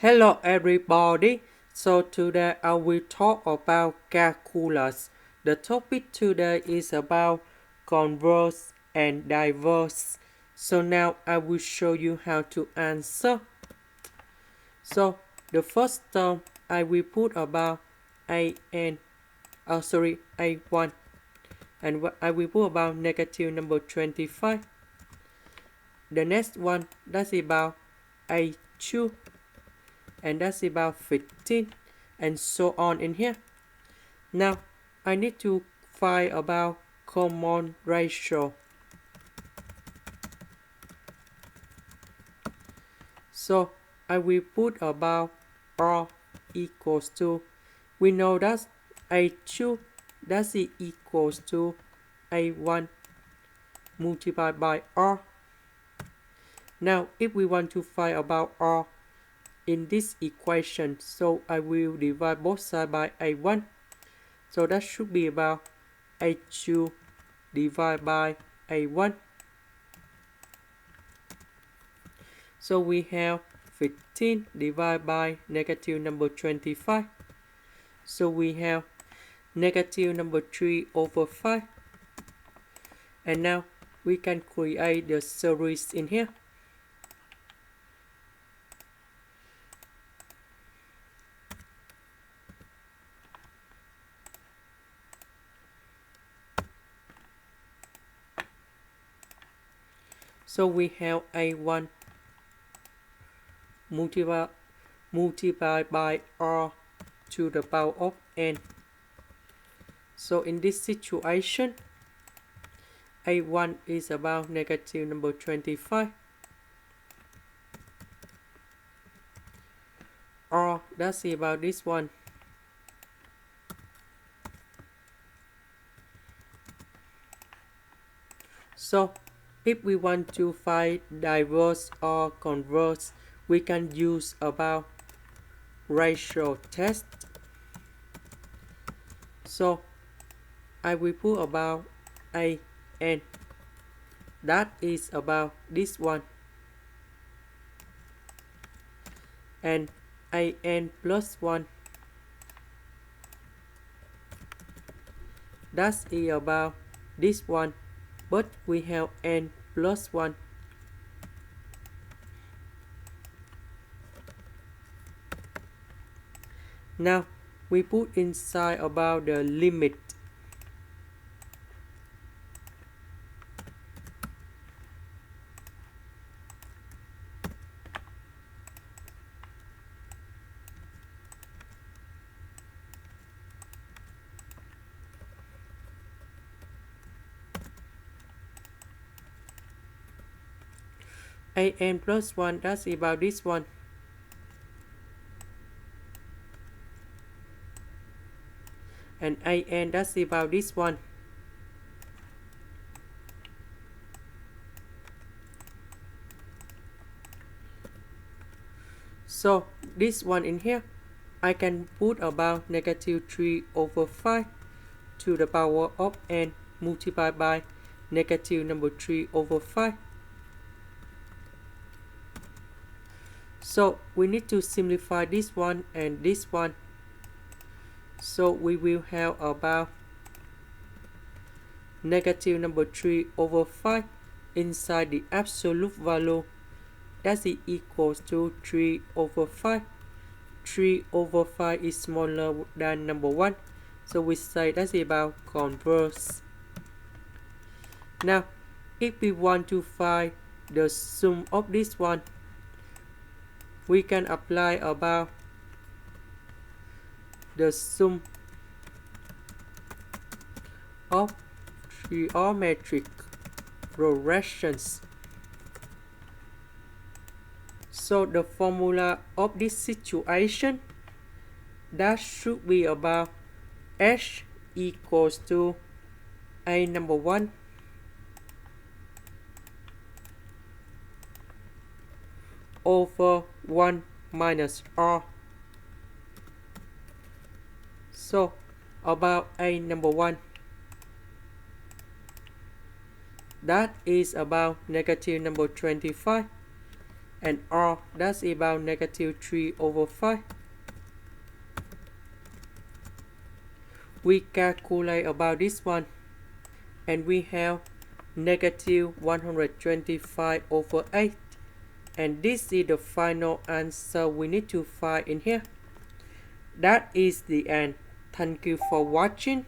Hello everybody. So today I will talk about calculus. The topic today is about converge and diverge. So now I will show you how to answer. So the first term I will put about a1 and I will put about negative number 25. The next one that's about a2 and that's about 15 and so on in here. Now I need to find about common ratio. So I will put about R equals to, we know that A2 that's equals to A1 multiplied by R. Now if we want to find about R in this equation, so I will divide both sides by A1. So that should be about A2 divided by A1. So we have 15 divided by negative number 25. So we have negative number 3 over 5. And now we can create the series in here. So we have A1 multiplied by R to the power of n. So in this situation, A1 is about negative number 25. R, that's about this one. So if we want to find diverge or converge, we can use about ratio test. So I will put about an, that is about this one, and an plus 1, that's about this one, but we have n plus 1. Now we put inside about the limit. An plus 1, that's about this one. And an, that's about this one. So this one in here, I can put about negative 3 over 5 to the power of n multiplied by negative number 3 over 5. So we need to simplify this one and this one. So we will have about negative number 3 over 5 inside the absolute value. That's equals to 3 over 5. 3 over 5 is smaller than number 1. So we say that's about converge. Now, if we want to find the sum of this one, we can apply about the sum of geometric progressions. So the formula of this situation, that should be about h equals to a number 1 over 1 minus r. So about a number 1, that is about negative number 25, and R that's about negative 3 over 5. We calculate about this one, and we have negative 125 over 8. And this is the final answer we need to find in here. That is the end. Thank you for watching.